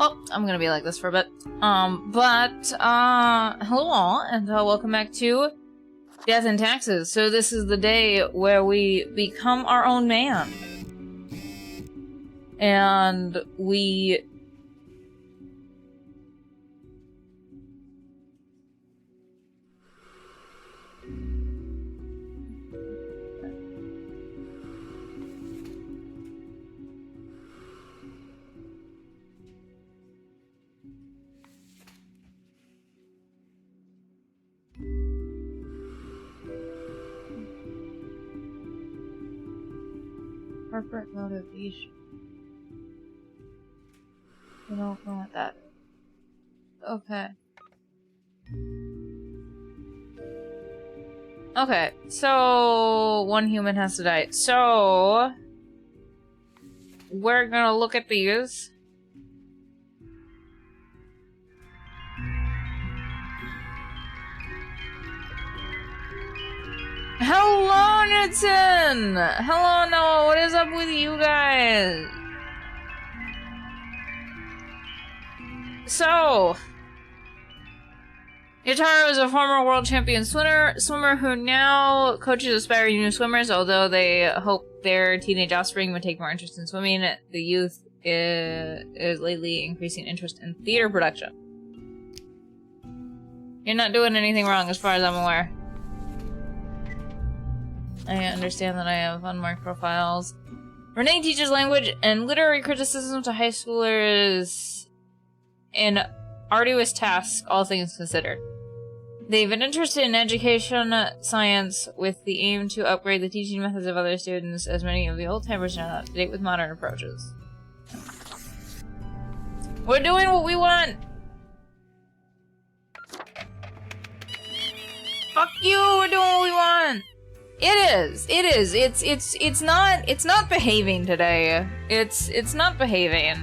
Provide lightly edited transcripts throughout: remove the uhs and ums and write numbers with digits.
Oh, I'm gonna be like this for a bit. Hello all, and welcome back to Death and Taxes. So this is the day where we become our own man. And we... corporate motivation. We don't know what that is. Okay. Okay, so one human has to die. So we're gonna look at these. Hello, Newton! Hello, Noah. What is up with you guys? So, Yotaro is a former world champion swimmer who now coaches aspiring new swimmers. Although they hope their teenage offspring would take more interest in swimming, the youth is lately increasing interest in theater production. You're not doing anything wrong as far as I'm aware. I understand that I have unmarked profiles. Renee teaches language and literary criticism to high schoolers in arduous tasks, all things considered. They've been interested in education science with the aim to upgrade the teaching methods of other students, as many of the old-timers are not up to date with modern approaches. We're doing what we want! Fuck you, we're doing what we want! It is. It's not behaving today. It's not behaving.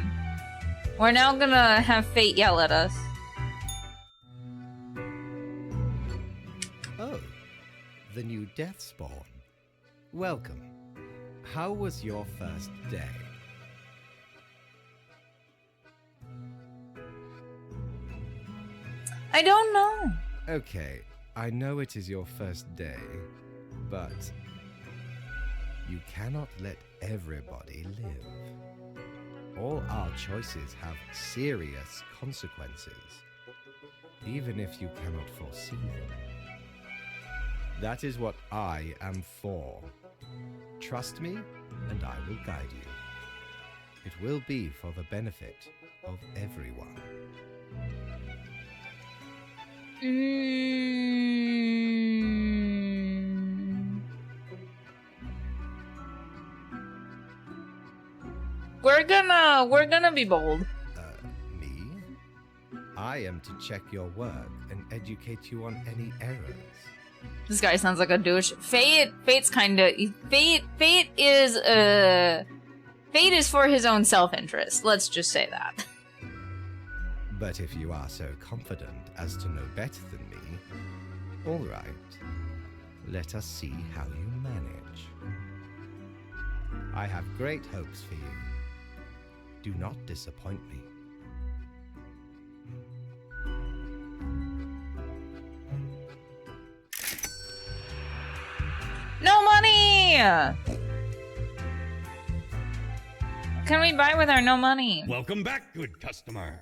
We're now gonna have fate yell at us. Oh, the new death spawn. Welcome. How was your first day? I don't know. Okay, I know it is your first day, but you cannot let everybody live. All our choices have serious consequences, even if you cannot foresee them. That is what I am for. Trust me, and I will guide you. It will be for the benefit of everyone. We're gonna be bold. Me? I am to check your work and educate you on any errors. This guy sounds like a douche. Fate's kinda... Fate is for his own self-interest. Let's just say that. But if you are so confident as to know better than me, all right. Let us see how you manage. I have great hopes for you. Do not disappoint me. No money! Can we buy with our no money? Welcome back, good customer.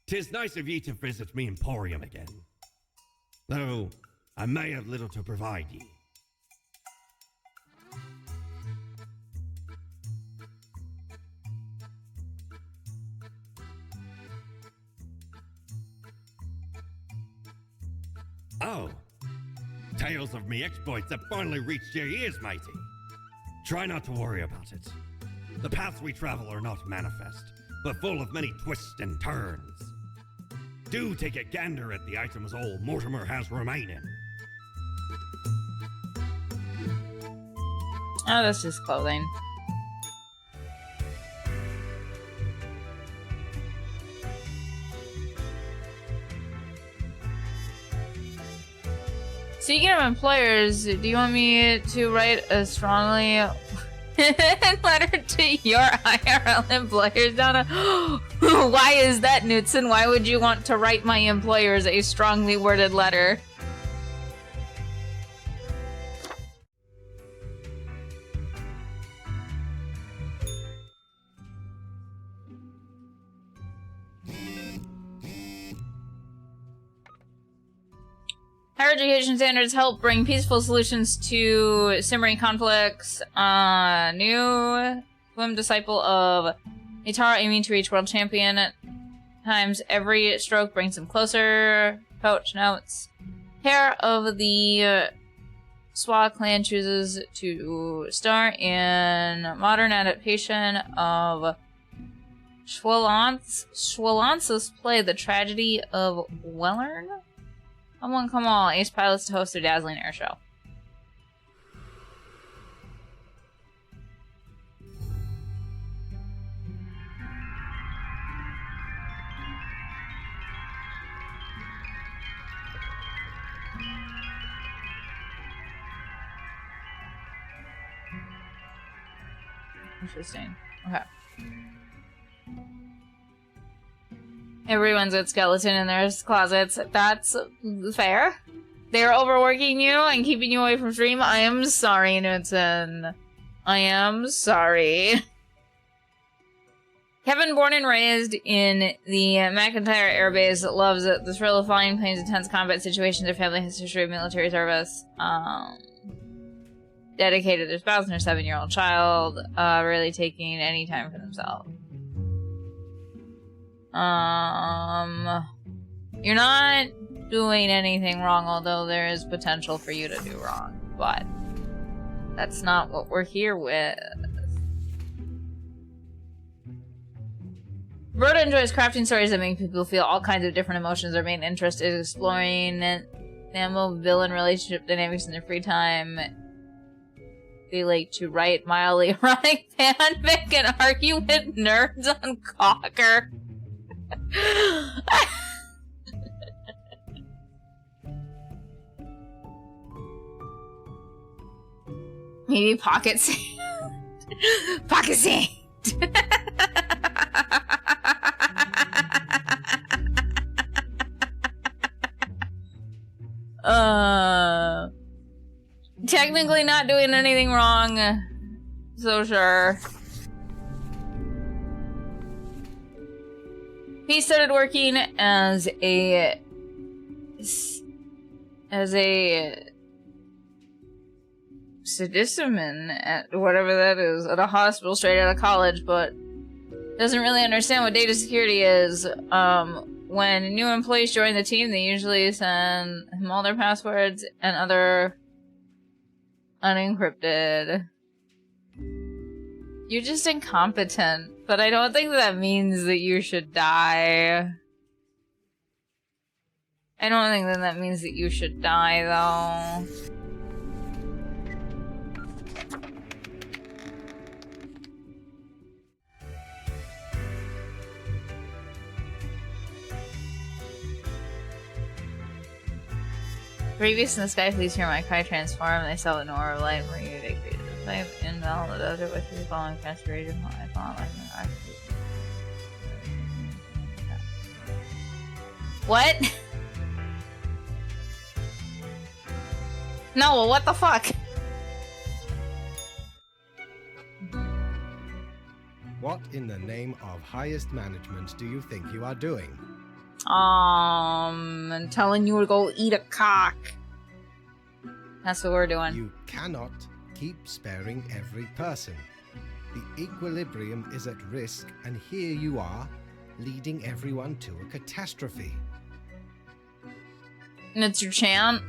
'Tis nice of ye to visit me emporium again. Though, I may have little to provide ye. Oh, tales of me exploits have finally reached your ears, mighty. Try not to worry about it. The paths we travel are not manifest, but full of many twists and turns. Do take a gander at the items old Mortimer has remaining. Oh, that's just clothing. Speaking of employers, do you want me to write a strongly Letter to your IRL employers, Donna. Why is that, Knutson? Why would you want to write my employers a strongly worded letter? Higher education standards help bring peaceful solutions to simmering conflicts. New swim disciple of Itara aiming to reach world champion. Times every stroke brings him closer. Coach notes. Pair of the Swa clan chooses to star in modern adaptation of Schwalance's play The Tragedy of Wellern. Come on, ace pilots to host their dazzling air show. Interesting. Okay. Everyone's got skeleton in their closets. That's fair. They're overworking you and keeping you away from stream. I am sorry, Knudsen. I am sorry. Kevin, born and raised in the McIntyre Air Base, loves the thrill of flying planes, intense combat situations, their family history of military service. Dedicated to their spouse and their 7-year-old child. Really taking any time for themselves. You're not doing anything wrong, although there is potential for you to do wrong, but that's not what we're here with. Roberta enjoys crafting stories that make people feel all kinds of different emotions. Her main interest is exploring animal-villain relationship dynamics in their free time. They like to write mildly erotic fanfic and argue with nerds on Cocker. Maybe pocket sand. Pocket sand. Technically not doing anything wrong. So sure. He started working as a sadisman at whatever that is, at a hospital straight out of college, but doesn't really understand what data security is. When new employees join the team, they usually send him all their passwords and other unencrypted. You're just incompetent, but I don't think that means that you should die. I don't think that means that you should die, though. Previous in the sky, please hear my cry transform. They saw an aura of light where you they created the pipe in the desert with the following fast region. I found like an What? No, what the fuck? What in the name of highest management do you think you are doing? I'm telling you to go eat a cock. That's what we're doing. You cannot keep sparing every person. The equilibrium is at risk, and here you are, leading everyone to a catastrophe. And it's your chant?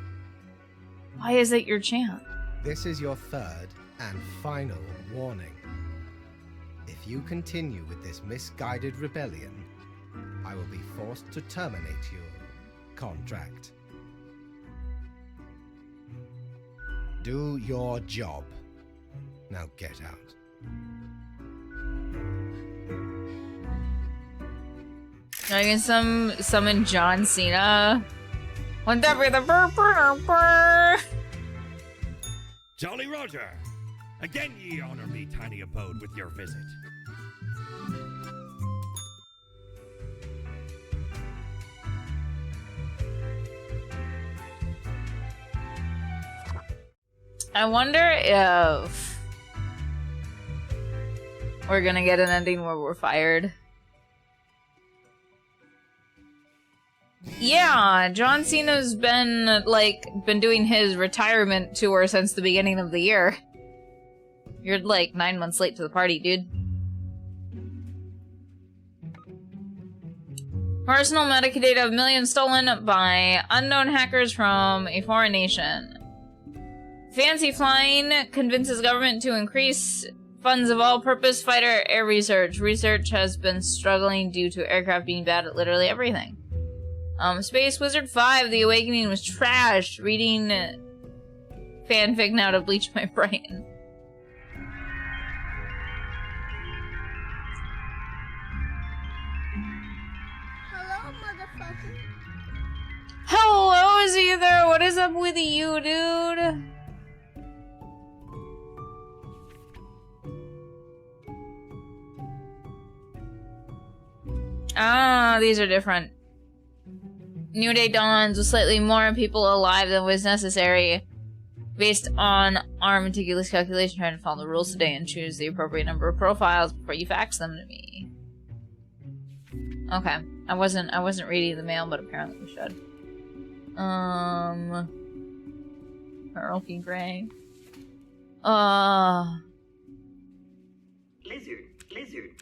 Why is it your chant? This is your third and final warning. If you continue with this misguided rebellion, I will be forced to terminate your contract. Do your job. Now get out. I can summon John Cena. Wouldn't that be the burr? Jolly Roger! Again ye honor me, tiny abode, with your visit. I wonder if we're gonna get an ending where we're fired. Yeah, John Cena's been doing his retirement tour since the beginning of the year. You're like 9 months late to the party, dude. Personal metadata of millions stolen by unknown hackers from a foreign nation. Fancy Flying convinces government to increase funds of all-purpose fighter air research. Research has been struggling due to aircraft being bad at literally everything. Space Wizard 5, The Awakening was trash. Reading fanfic now to bleach my brain. Hello, motherfucker. Hello, Aether. What is up with you, dude? Ah, these are different. New Day dawns with slightly more people alive than was necessary. Based on our meticulous calculation, trying to follow the rules today and choose the appropriate number of profiles before you fax them to me. Okay. I wasn't reading the mail, but apparently we should. Pearlky Gray. Lizard. Lizard.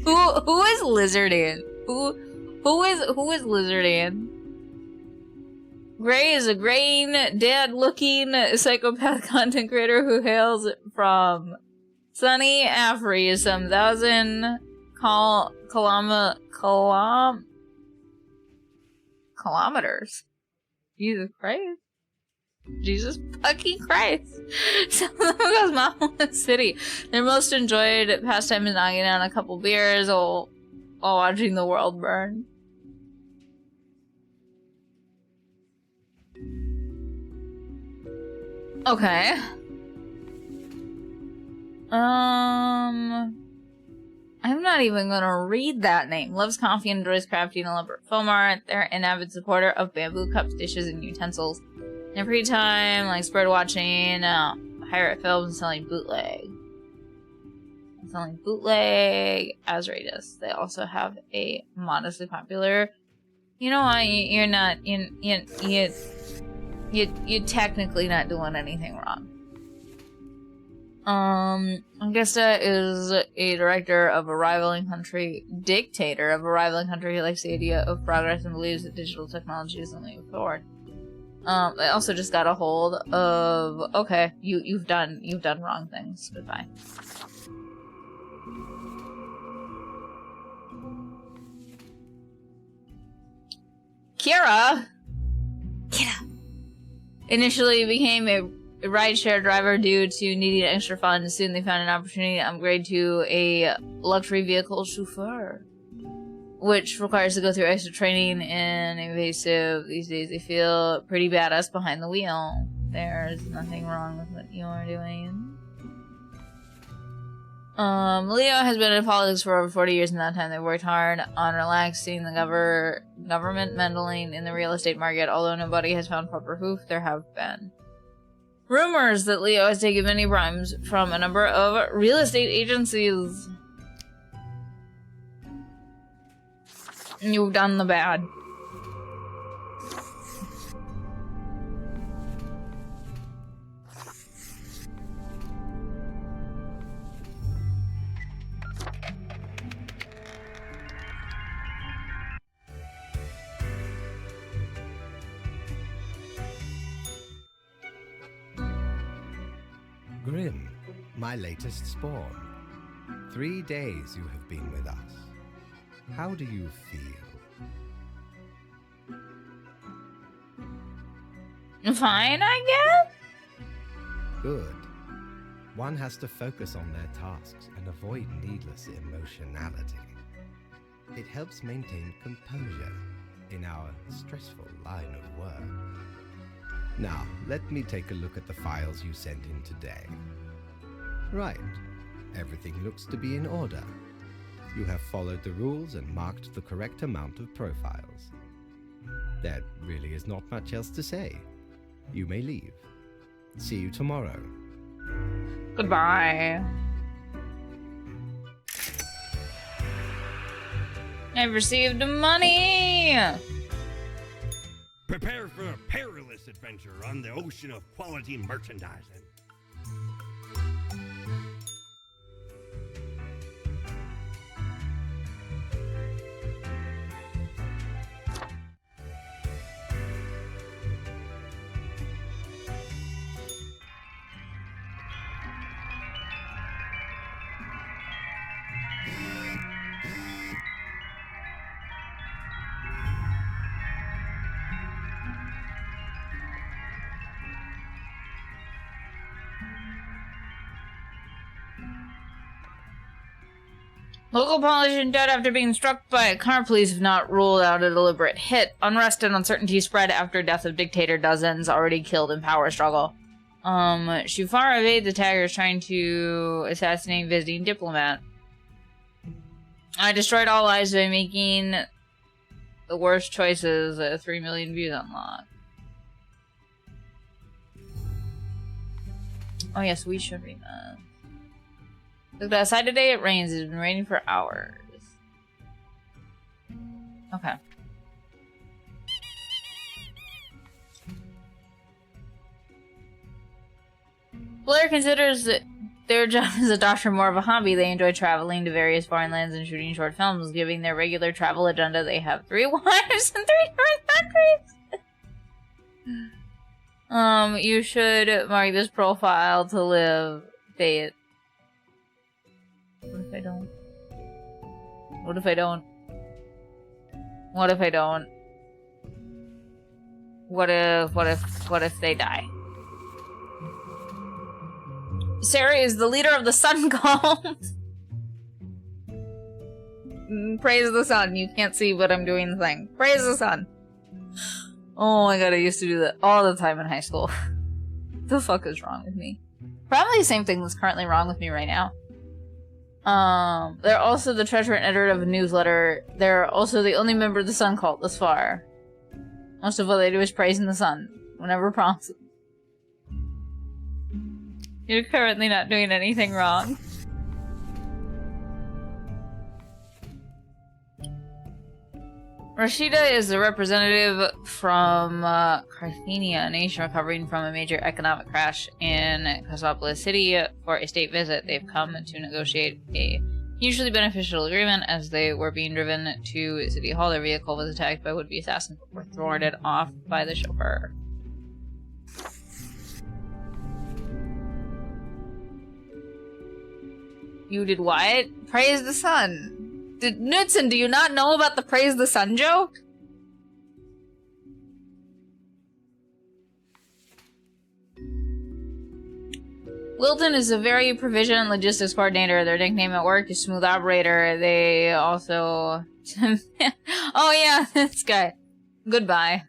Who is Lizardan? Who is Lizardan? Gray is a grain, dead-looking psychopath content creator who hails from sunny Afri, some 1,000 kilometers. Jesus Christ. Jesus fucking Christ. Some of them goes Mama City. Their most enjoyed pastime is knocking down a couple beers while watching the world burn. Okay. I'm not even gonna read that name. Loves coffee and enjoys crafting elaborate foam art. They're an avid supporter of bamboo cups, dishes, and utensils. In their free time, likes bird watching, pirate films, and selling bootleg. Azratus. They also have a modestly popular. You know what? You're not. You're technically not doing anything wrong. Augusta is a dictator of a rivaling country who likes the idea of progress and believes that digital technology is the way forward. I also just got a hold of, okay, you've done wrong things. Goodbye. Kira initially became a rideshare driver due to needing extra funds. Soon they found an opportunity to upgrade to a luxury vehicle chauffeur, which requires to go through extra training and evasive. These days they feel pretty badass behind the wheel. There's nothing wrong with what you are doing. Leo has been in politics for over 40 years, and that time they worked hard on relaxing the government meddling in the real estate market. Although nobody has found proper proof, there have been rumors that Leo has taken many bribes from a number of real estate agencies. You've done the bad. Grim, my latest spawn. 3 days you have been with us. How do you feel? Fine, I guess? Good. One has to focus on their tasks and avoid needless emotionality. It helps maintain composure in our stressful line of work. Now, let me take a look at the files you sent in today. Right. Everything looks to be in order. You have followed the rules and marked the correct amount of profiles. There really is not much else to say. You may leave. See you tomorrow. Goodbye. I've received money! Prepare for a perilous adventure on the ocean of quality merchandising. Local politician dead after being struck by a car. Police have not ruled out a deliberate hit. Unrest and uncertainty spread after death of dictator. Dozens already killed in power struggle. Shufar evades attackers trying to assassinate visiting diplomat. I destroyed all lives by making the worst choices. 3 million views unlocked. Oh yes, we should read that. Look outside today, it rains. It's been raining for hours. Okay. Blair considers their job as a doctor more of a hobby. They enjoy traveling to various foreign lands and shooting short films. Giving their regular travel agenda, they have 3 wives and 3 countries. You should mark this profile to live. Date. What if I don't? What if I don't? What if I don't? What if they die? Sarah is the leader of the Sun Cult. Praise the sun. You can't see, but I'm doing the thing. Praise the sun. Oh my god, I used to do that all the time in high school. What the fuck is wrong with me? Probably the same thing that's currently wrong with me right now. They're also the treasurer and editor of a newsletter. They're also the only member of the Sun Cult thus far. Most of what they do is praising the sun, whenever prompted. You're currently not doing anything wrong. Rashida is a representative from Carthenia, a nation recovering from a major economic crash in Cosmopolis City for a state visit. They've come to negotiate a mutually beneficial agreement. As they were being driven to City Hall, their vehicle was attacked by would-be assassins but were thwarted off by the chauffeur. You did what? Praise the sun. Knudsen, do you not know about the praise the sun joke? Wilton is a very provision and logistics coordinator. Their nickname at work is Smooth Operator. They also... oh yeah, this guy. Goodbye.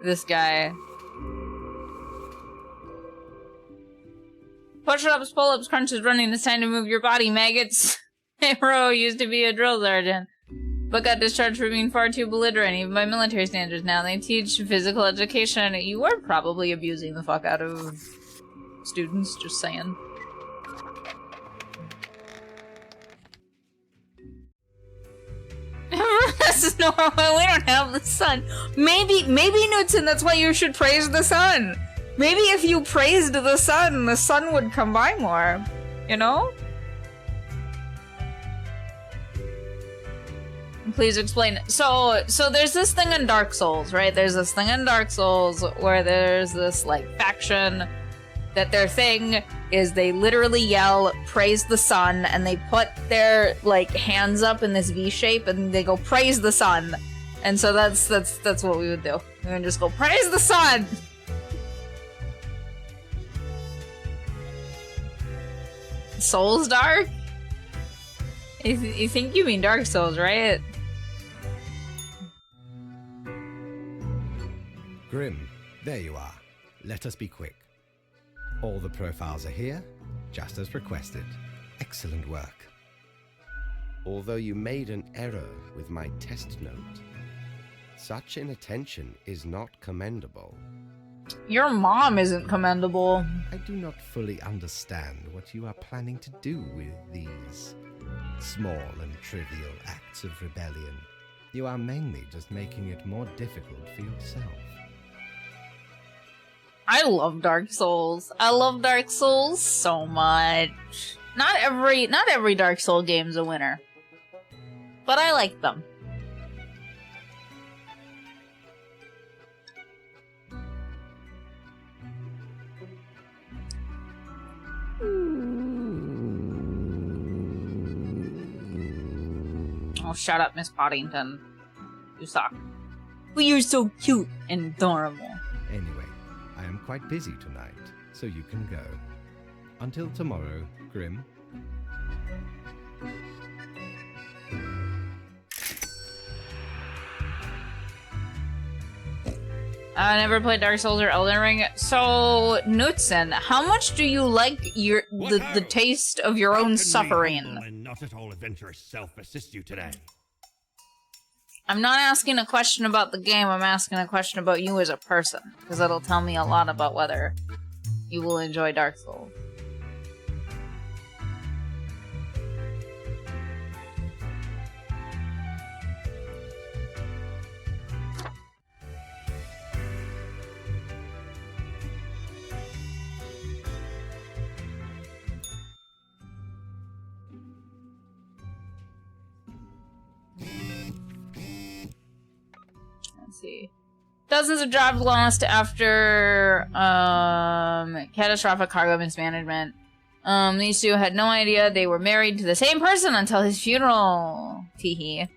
This guy. Push-ups, pull-ups, crunches, running. It's time to move your body, maggots. Hero used to be a drill sergeant, but got discharged for being far too belligerent, even by military standards. Now they teach physical education. You are probably abusing the fuck out of students, just saying. This is normal. We don't have the sun. Maybe, Knudsen, that's why you should praise the sun. Maybe if you praised the sun would come by more. You know? Please explain. So there's this thing in Dark Souls, right? There's this thing in Dark Souls where there's this, like, faction that their thing is they literally yell, praise the sun, and they put their, like, hands up in this V shape and they go, praise the sun. And so that's what we would do. We would just go, praise the sun! Souls Dark? You think you mean Dark Souls, right? Grim, There you are. Let us be quick. All the profiles are here, just as requested. Excellent work. Although you made an error with my test note, such inattention is not commendable. Your mom isn't commendable. I do not fully understand what you are planning to do with these small and trivial acts of rebellion. You are mainly just making it more difficult for yourself. I love Dark Souls. I love Dark Souls so much. Not every Dark Soul game's a winner, but I like them. Oh, shut up, Miss Poddington. You suck. But you're so cute and adorable. Anyway, I am quite busy tonight, so you can go. Until tomorrow, Grim. I never played Dark Souls or Elden Ring. So, Knutson, how much do you like the taste of your own suffering? And not at all adventurous self assist you today. I'm not asking a question about the game, I'm asking a question about you as a person, because that'll tell me a lot about whether you will enjoy Dark Souls. See. Dozens of jobs lost after catastrophic cargo mismanagement. These two had no idea they were married to the same person until his funeral. Teehee.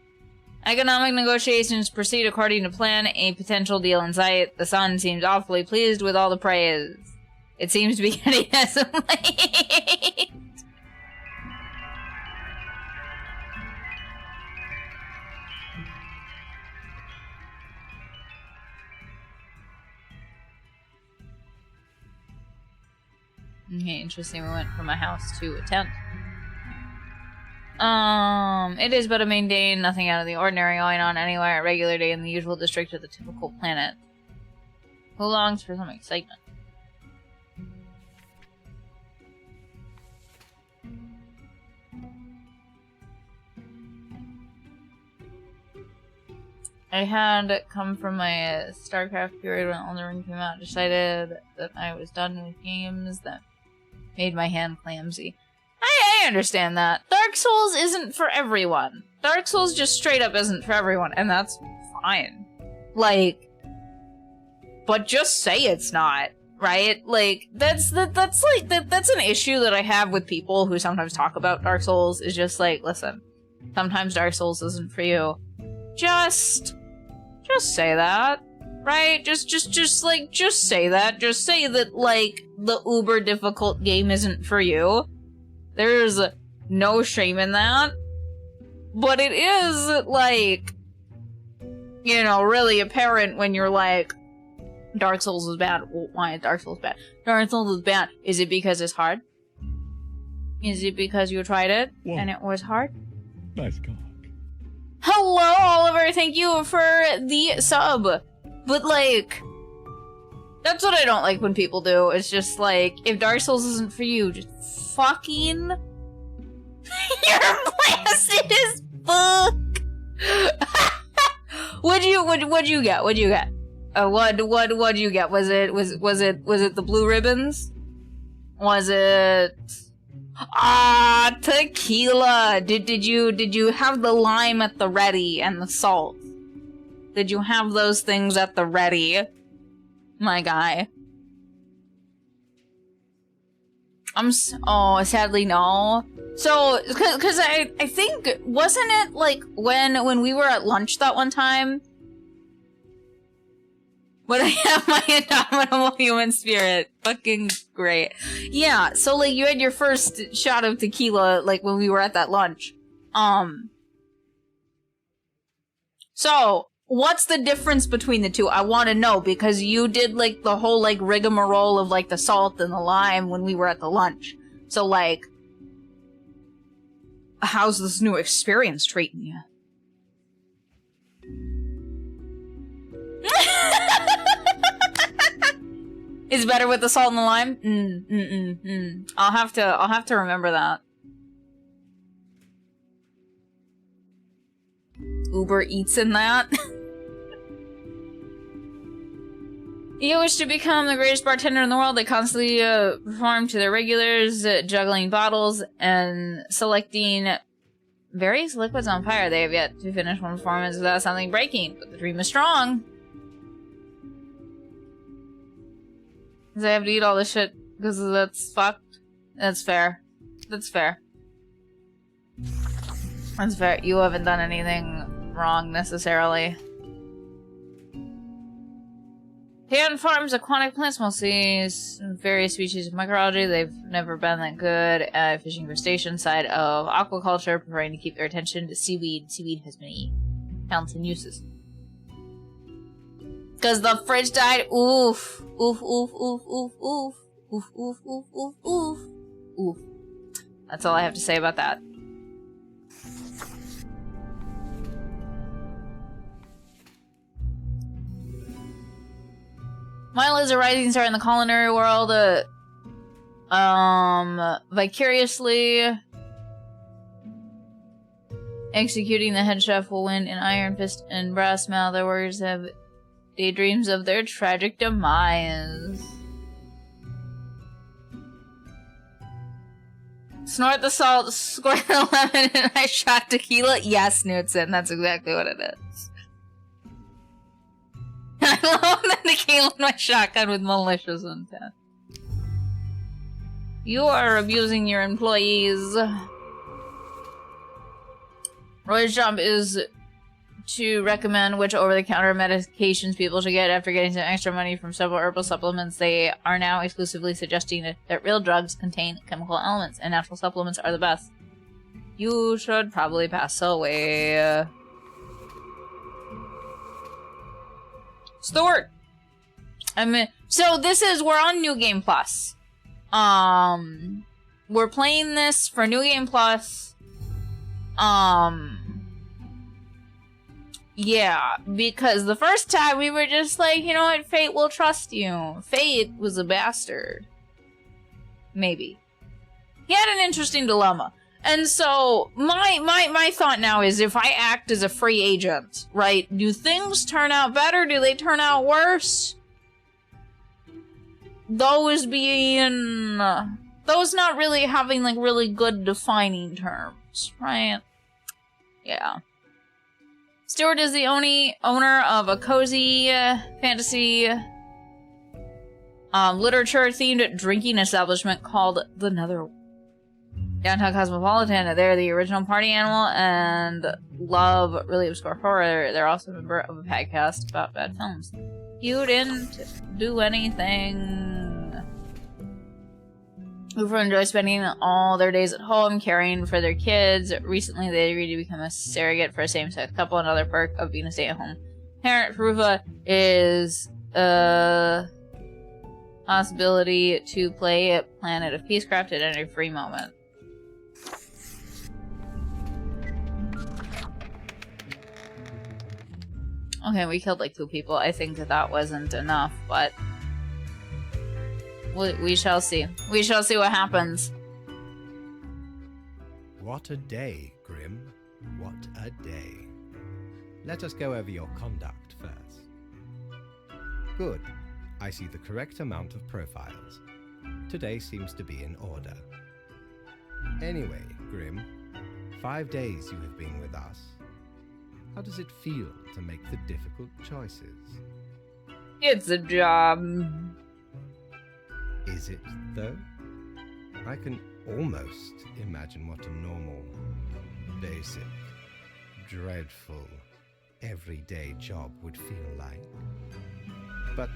Economic negotiations proceed according to plan. A potential deal in sight. The son seems awfully pleased with all the praise. It seems to be getting as of late. Okay, interesting. We went from a house to a tent. It is but a mundane, nothing out of the ordinary going on anywhere, a regular day in the usual district of the typical planet. Who longs for some excitement? I had come from my StarCraft period when Elden Ring came out, decided that I was done with games that made my hand clumsy. I understand that. Dark Souls isn't for everyone. Dark Souls just straight up isn't for everyone, and that's fine. Like, but just say it's not, right? Like, that's an issue that I have with people who sometimes talk about Dark Souls, is just like, listen, sometimes Dark Souls isn't for you. Just say that. Right? Just say that. Just say that, like, the uber difficult game isn't for you. There's no shame in that. But it is, like, you know, really apparent when you're like, Dark Souls is bad. Well, why is Dark Souls bad? Dark Souls is bad. Is it because it's hard? Is it because you tried it and it was hard? Nice cock. Hello, Oliver. Thank you for the sub. But, like, that's what I don't like when people do. It's just, like, if Dark Souls isn't for you, just fucking... You're blasted as fuck! What'd you get? What'd you get? What'd you get? Was it the blue ribbons? Was it... Ah, tequila! Did you have the lime at the ready and the salt? Did you have those things at the ready? My guy. Oh, sadly no. So, cause I think, wasn't it like when we were at lunch that one time? When I have my indomitable human spirit. Fucking great. Yeah, so like you had your first shot of tequila like when we were at that lunch. So, What's the difference between the two? I want to know, because you did, like, the whole, like, rigmarole of, like, the salt and the lime when we were at the lunch. So, like, how's this new experience treating you? Is better with the salt and the lime? I'll have to remember that. Uber Eats in that. You wish to become the greatest bartender in the world. They constantly perform to their regulars, juggling bottles and selecting various liquids on fire. They have yet to finish one performance without something breaking, but the dream is strong. Because I have to eat all this shit because that's fucked. That's fair. That's fair. That's fair. You haven't done anything wrong necessarily. Pan farms aquatic plants, mostly various species of microalgae. They've never been that good at fishing crustacean side of aquaculture, preferring to keep their attention to seaweed. Seaweed has many counts and uses. Because the fridge died. Oof. Oof, oof, oof, oof, oof. Oof, oof, oof, oof, oof. Oof. That's all I have to say about that. Milo is a rising star in the culinary world. Vicariously executing the head chef will win an iron fist and brass mouth. Their warriors have daydreams of their tragic demise. Snort the salt, squirt the lemon, and I shot tequila. Yes, Knutson, that's exactly what it is. I love the tequila in my shotgun with malicious intent. You are abusing your employees. Roy's job is to recommend which over-the-counter medications people should get after getting some extra money from several herbal supplements. They are now exclusively suggesting that real drugs contain chemical elements, and natural supplements are the best. You should probably pass away. Stuart! So this is, we're on New Game Plus. We're playing this for New Game Plus. Yeah, because the first time we were just like, you know what, Fate will trust you. Fate was a bastard. Maybe. He had an interesting dilemma. And so, my thought now is, if I act as a free agent, right, do things turn out better? Do they turn out worse? Those being... those not really having, like, really good defining terms, right? Yeah. Stuart is the only owner of a cozy, fantasy, literature-themed drinking establishment called The Nether. Downtown Cosmopolitan, they're the original party animal and love really obscure horror. They're also a member of a podcast about bad films. You didn't do anything. People enjoy spending all their days at home caring for their kids. Recently, they agreed to become a surrogate for a same-sex couple. Another perk of being a stay-at-home parent. Peruva is a possibility to play Planet of Peacecraft at any free moment. Okay, we killed like 2 people. I think that wasn't enough, but we shall see. We shall see what happens. What a day, Grim. What a day. Let us go over your conduct first. Good. I see the correct amount of profiles. Today seems to be in order. Anyway, Grim, 5 days you have been with us. How does it feel to make the difficult choices? It's a job. Is it, though? I can almost imagine what a normal, basic, dreadful, everyday job would feel like. But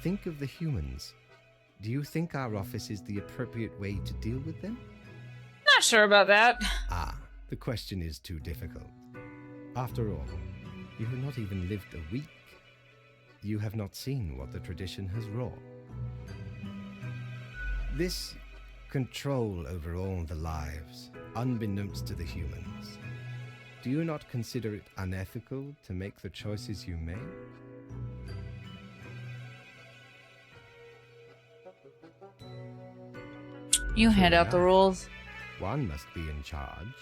think of the humans. Do you think our office is the appropriate way to deal with them? Not sure about that. Ah, the question is too difficult. After all, You have not even lived a week. You have not seen what the tradition has wrought. This control over all the lives, unbeknownst to the humans, do you not consider it unethical to make the choices you make? You hand out the rules. One must be in charge.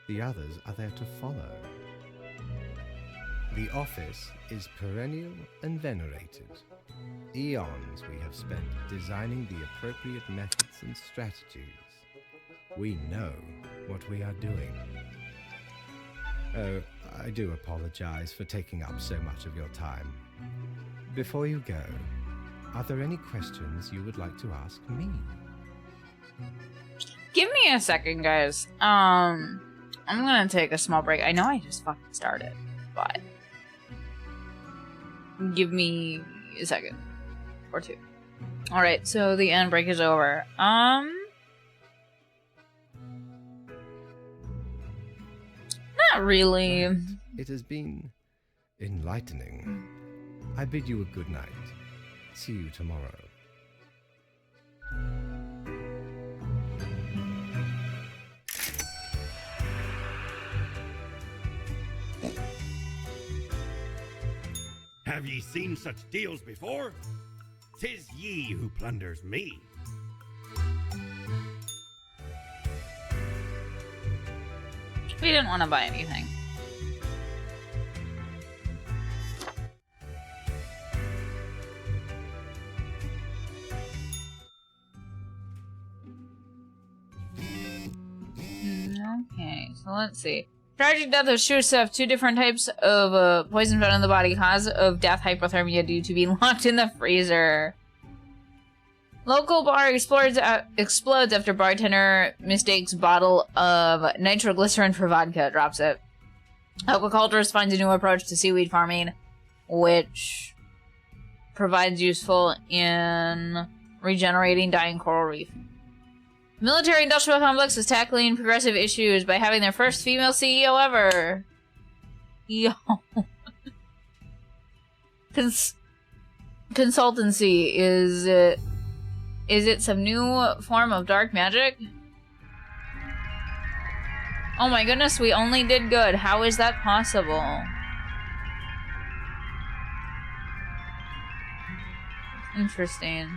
The others are there to follow. The office is perennial and venerated. Eons we have spent designing the appropriate methods and strategies. We know what we are doing. Oh, I do apologize for taking up so much of your time. Before you go, are there any questions you would like to ask me? Give me a second, guys. I'm gonna take a small break. I know I just fucking started, but give me a second or two. All right, so the end break is over. Not really. It has been enlightening. I bid you a good night. See you tomorrow. Have ye seen such deals before? 'Tis ye who plunders me. We didn't want to buy anything. Okay, so let's see. Tragic death of Shusef, 2 different types of poison found in the body. Cause of death, hypothermia due to being locked in the freezer. Local bar explodes after bartender mistakes bottle of nitroglycerin for vodka, drops it. Aquaculturist finds a new approach to seaweed farming, which provides useful in regenerating dying coral reef. Military-industrial complex is tackling progressive issues by having their first female CEO ever. Yo. Consultancy, is it some new form of dark magic? Oh my goodness, we only did good. How is that possible? Interesting.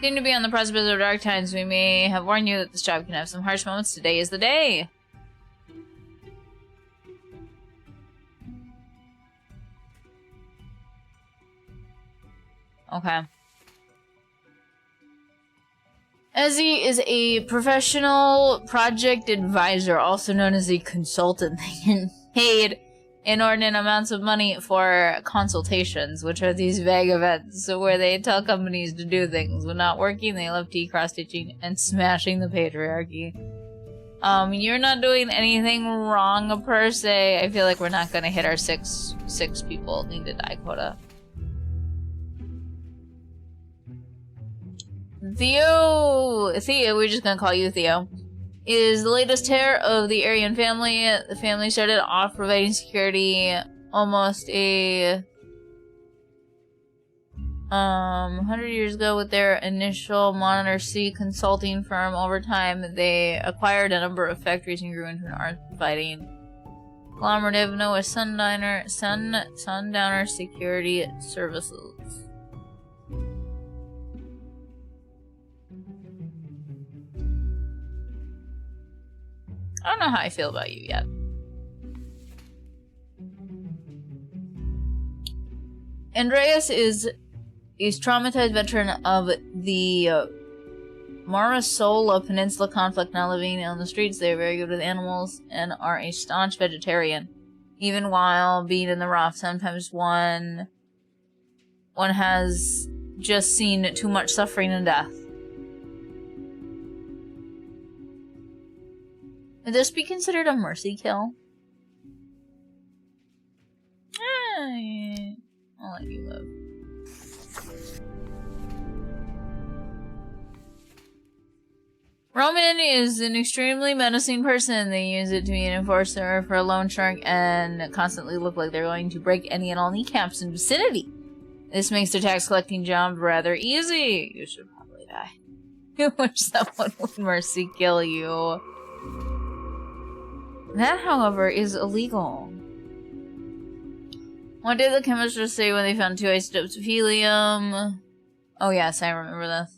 Seem to be on the precipice of dark times. We may have warned you that this job can have some harsh moments. Today is the day. Okay. Ezzy is a professional project advisor, also known as a consultant. They get paid inordinate amounts of money for consultations, which are these vague events where they tell companies to do things. When not working, they love tea, cross-stitching, and smashing the patriarchy. You're not doing anything wrong per se. I feel like we're not gonna hit our six people need to die quota. Theo, we're just gonna call you Theo, is the latest heir of the Aryan family. The family started off providing security almost a 100 years ago with their initial Monitor C consulting firm. Over time, they acquired a number of factories and grew into an arms fighting collaborative known as Sundowner Security Services. I don't know how I feel about you yet. Andreas is a traumatized veteran of the Marasola Peninsula conflict, now living on the streets. They are very good with animals and are a staunch vegetarian. Even while being in the rough, sometimes one has just seen too much suffering and death. Would this be considered a mercy kill? I'll let you live. Roman is an extremely menacing person. They use it to be an enforcer for a loan shark and constantly look like they're going to break any and all kneecaps in the vicinity. This makes their tax collecting job rather easy. You should probably die. You wish someone would mercy kill you. That, however, is illegal. What did the chemists say when they found 2 isotopes of helium? Oh yes, I remember this.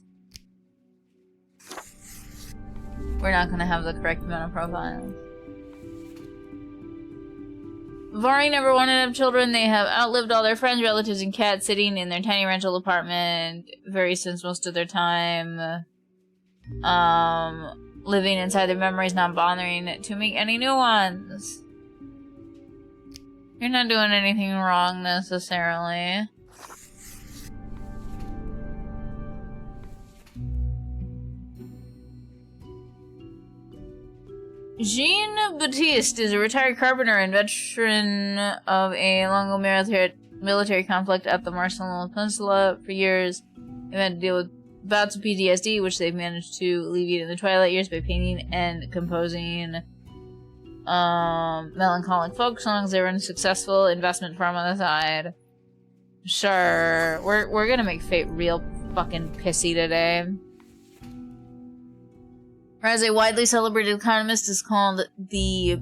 We're not gonna have the correct amount of profiles. Vari never wanted to have children. They have outlived all their friends, relatives, and cats, sitting in their tiny rental apartment very since most of their time. Living inside their memories, not bothering to make any new ones. You're not doing anything wrong necessarily. Jean-Baptiste is a retired carpenter and veteran of a long military conflict at the Marshall Peninsula. For years, they've had to deal with bouts of PTSD, which they've managed to alleviate in the twilight years by painting and composing melancholic folk songs. They were a successful investment firm on the side. Sure, we're gonna make fate real fucking pissy today. As a widely celebrated economist is called the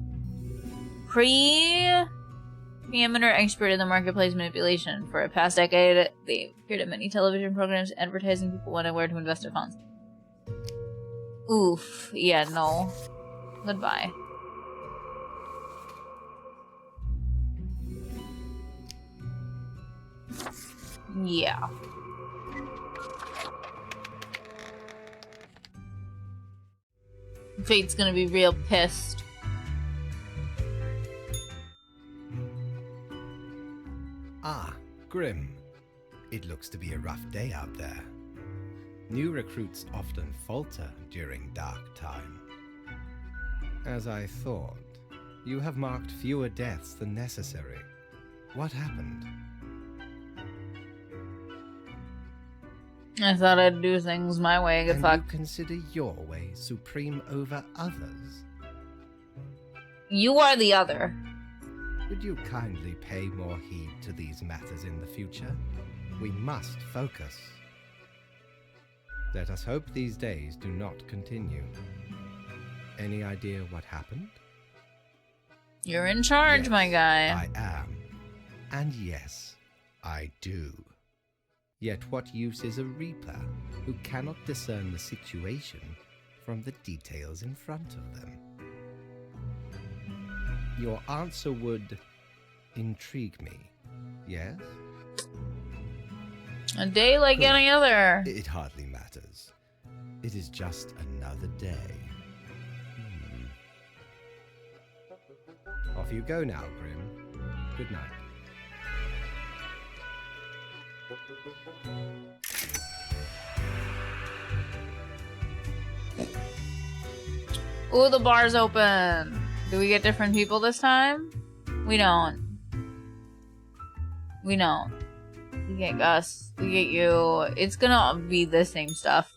preeminent expert in the marketplace manipulation. For a past decade, they appeared in many television programs advertising people when and where to invest their funds. Oof. Yeah, no. Goodbye. Yeah. Fate's gonna be real pissed. Ah, Grim. It looks to be a rough day out there. New recruits often falter during dark time. As I thought, you have marked fewer deaths than necessary. What happened? I thought I'd do things my way. Good And fuck. you consider your way supreme over others? You are the other. Would you kindly pay more heed to these matters in the future? We must focus. Let us hope these days do not continue. Any idea what happened? You're in charge, Yes, my guy. I am. And yes, I do. Yet what use is a reaper who cannot discern the situation from the details in front of them? Your answer would intrigue me, yes? A day like any other. It hardly matters. It is just another day. Off you go now, Grim. Good night. Ooh, the bar's open. Do we get different people this time? We don't. We don't. We get Gus. We get you. It's gonna be the same stuff.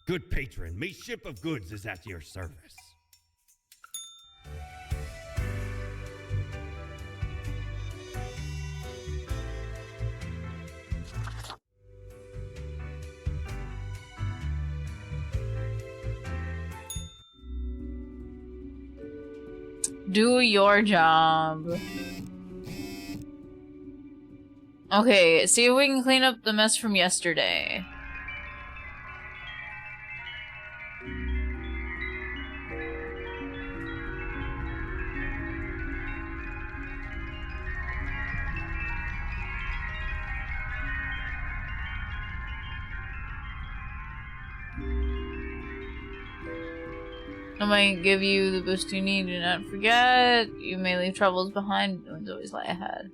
Good patron, me ship of goods is at your service. Do your job. Okay, see if we can clean up the mess from yesterday. I might give you the boost you need. Do not forget, you may leave troubles behind. Ones always lie ahead.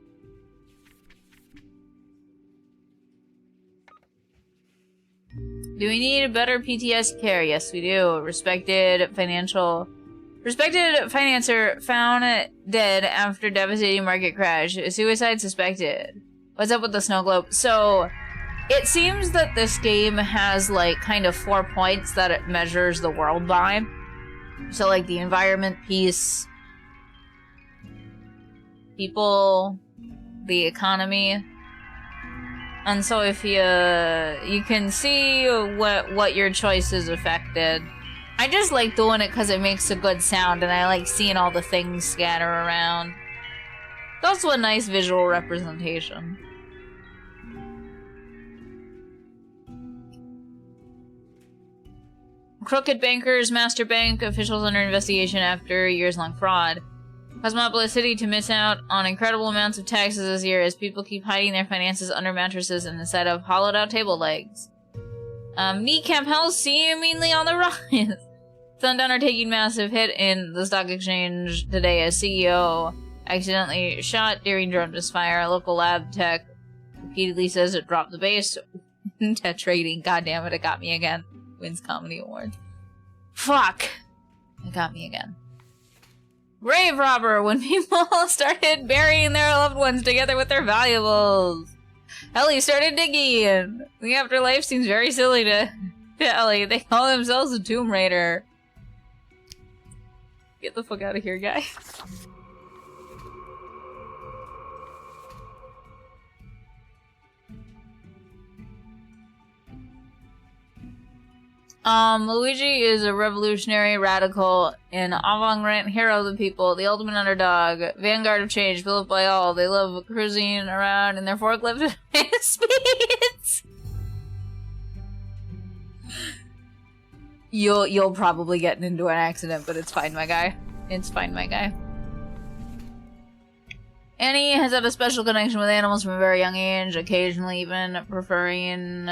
Do we need better PTS care? Yes, we do. Respected financier found dead after devastating market crash. Suicide suspected. What's up with the snow globe? So, It seems that this game has, like, kind of 4 points that it measures the world by. So, like, the environment, peace, people, the economy. And so if you can see what your choices affected. I just like doing it because it makes a good sound, and I like seeing all the things scatter around. It's also a nice visual representation. Crooked bankers, master bank officials under investigation after years-long fraud. Cosmopolis City to miss out on incredible amounts of taxes this year as people keep hiding their finances under mattresses and inside of hollowed-out table legs. Kneecap Health seemingly on the rise. Sundowner taking massive hit in the stock exchange today as CEO accidentally shot during drone misfire. Local lab tech repeatedly says it dropped the base. Tetrating, goddammit, it got me again. Wins Comedy Award. Fuck! It got me again. Grave robber, when people started burying their loved ones together with their valuables. Ellie started digging. The afterlife seems very silly to Ellie. They call themselves a Tomb Raider. Get the fuck out of here, guy. Luigi is a revolutionary, radical, and avant-garde hero of the people, the ultimate underdog, vanguard of change, built by all. They love cruising around in their forklift at speeds. You'll probably get into an accident, but it's fine, my guy. It's fine, my guy. Annie has had a special connection with animals from a very young age, occasionally even preferring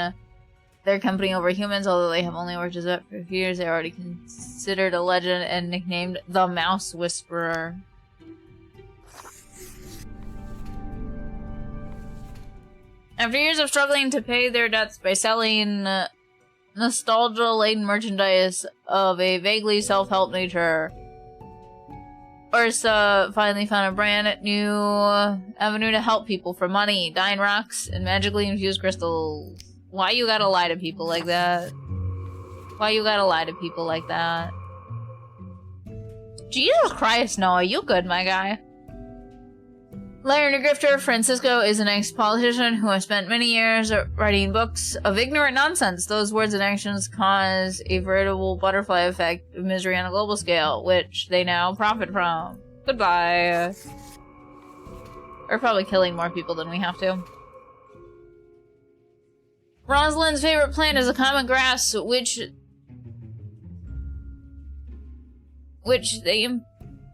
their company over humans, although they have only worked as vet for a few years. They are already considered a legend and nicknamed the Mouse Whisperer. After years of struggling to pay their debts by selling nostalgia-laden merchandise of a vaguely self-help nature, Ursa finally found a brand new avenue to help people for money, dyeing rocks and magically infused crystals. Why you gotta lie to people like that? Why you gotta lie to people like that? Jesus Christ, Noah, you good, my guy. Liar and grifter, Francisco is an ex-politician who has spent many years writing books of ignorant nonsense. Those words and actions cause a veritable butterfly effect of misery on a global scale, which they now profit from. Goodbye. We're probably killing more people than we have to. Rosalind's favorite plant is a common grass, which they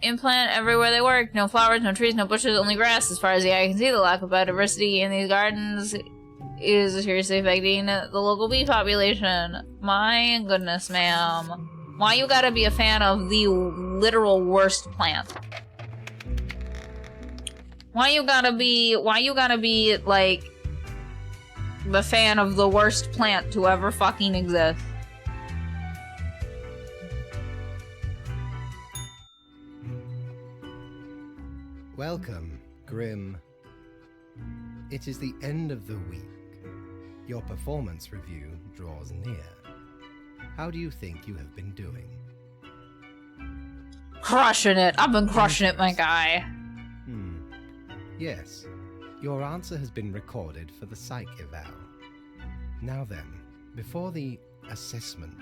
implant everywhere they work. No flowers, no trees, no bushes, only grass. As far as the eye can see, the lack of biodiversity in these gardens is seriously affecting the local bee population. My goodness, ma'am. Why you gotta be a fan of the literal worst plant? Why you gotta be, like, the fan of the worst plant to ever fucking exist? Welcome, Grim. It is the end of the week. Your performance review draws near. How do you think you have been doing? Crushing it. I've been crushing it, my guy. Yes. Your answer has been recorded for the psych eval. Now then, before the assessment,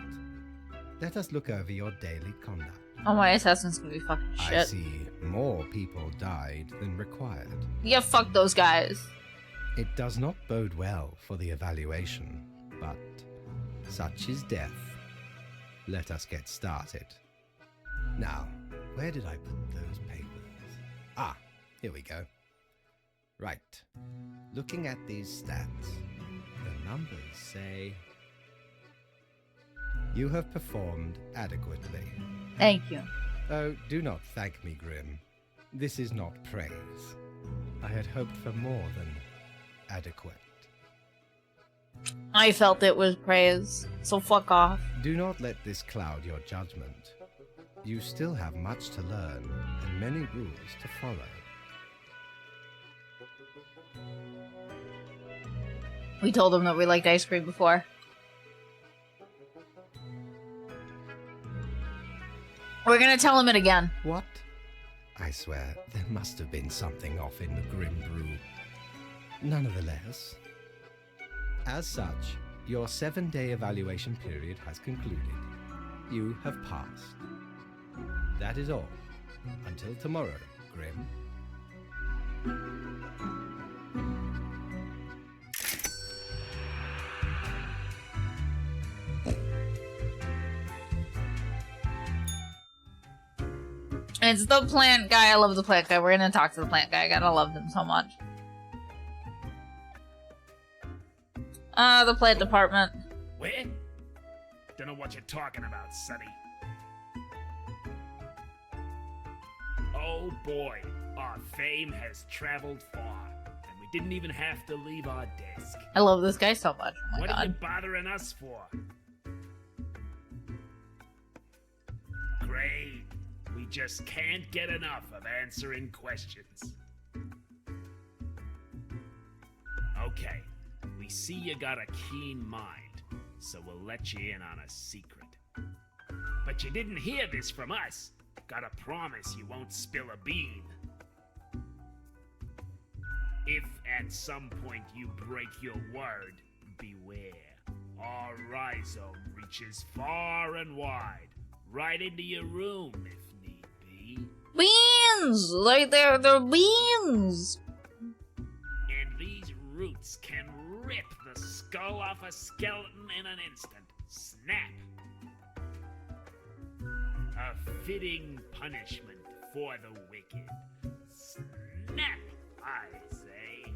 let us look over your daily conduct. Oh, my assessment's gonna be fucking shit. I see more people died than required. Yeah, fuck those guys. It does not bode well for the evaluation, but such is death. Let us get started. Now, where did I put those papers? Ah, here we go. Right. Looking at these stats, the numbers say you have performed adequately. Thank you. Oh, do not thank me, Grim. This is not praise. I had hoped for more than adequate. I felt it was praise, so fuck off. Do not let this cloud your judgment. You still have much to learn and many rules to follow. We told him that we liked ice cream before. We're gonna tell him it again. What? I swear, there must have been something off in the Grim Brew. Nonetheless, as such, your 7-day evaluation period has concluded. You have passed. That is all. Until tomorrow, Grim. It's the plant guy. I love the plant guy. We're gonna talk to the plant guy. I gotta love him so much. The plant department. Where? Don't know what you're talking about, Sonny. Oh boy, our fame has traveled far, and we didn't even have to leave our desk. I love this guy so much. Oh my What are god. you bothering us for? Great. We just can't get enough of answering questions. Okay, we see you got a keen mind, so we'll let you in on a secret. But you didn't hear this from us. Gotta promise you won't spill a bean. If at some point you break your word, beware. Our rhizome reaches far and wide, right into your room if need be. Beans! Like they're beans! And these roots can rip the skull off a skeleton in an instant. Snap! A fitting punishment for the wicked. Snap, I say.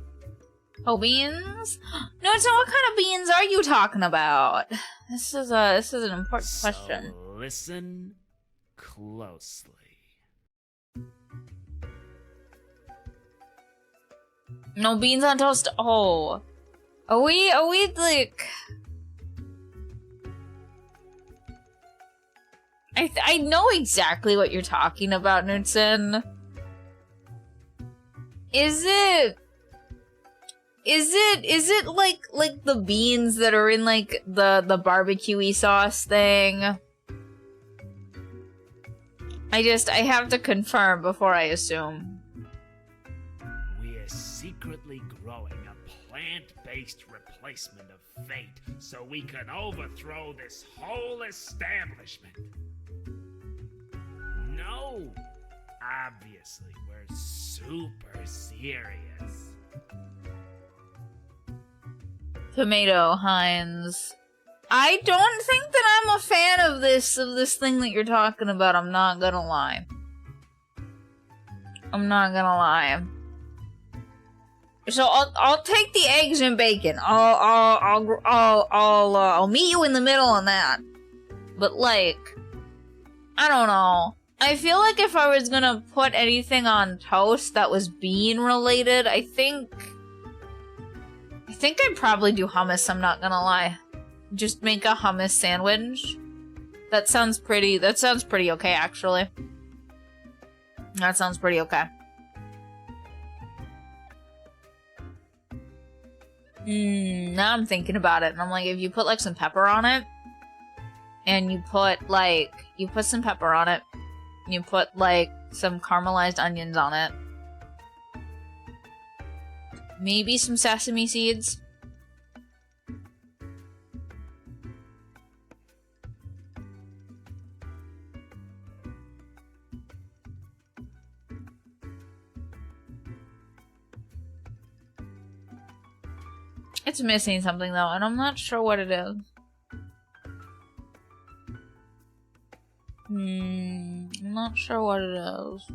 Oh, beans? No, so what kind of beans are you talking about? This is an important question. So listen closely. No beans on toast. Oh, are we like? I know exactly what you're talking about, Knudsen. Is it like the beans that are in like the barbecue-y sauce thing? I have to confirm before I assume. We're secretly growing a plant-based replacement of fate so we can overthrow this whole establishment. No, obviously, we're super serious. Tomato Heinz. I don't think that I'm a fan of this thing that you're talking about. I'm not gonna lie. So I'll take the eggs and bacon. I'll meet you in the middle on that. But like, I don't know. I feel like if I was gonna put anything on toast that was bean related, I think I'd probably do hummus, I'm not gonna lie. Just make a hummus sandwich. That sounds pretty okay, actually. That sounds pretty okay. Now I'm thinking about it, and I'm like, if you put like some pepper on it, and you put some pepper on it, and you put like some caramelized onions on it, maybe some sesame seeds. It's missing something though, and I'm not sure what it is. I'm not sure what it is.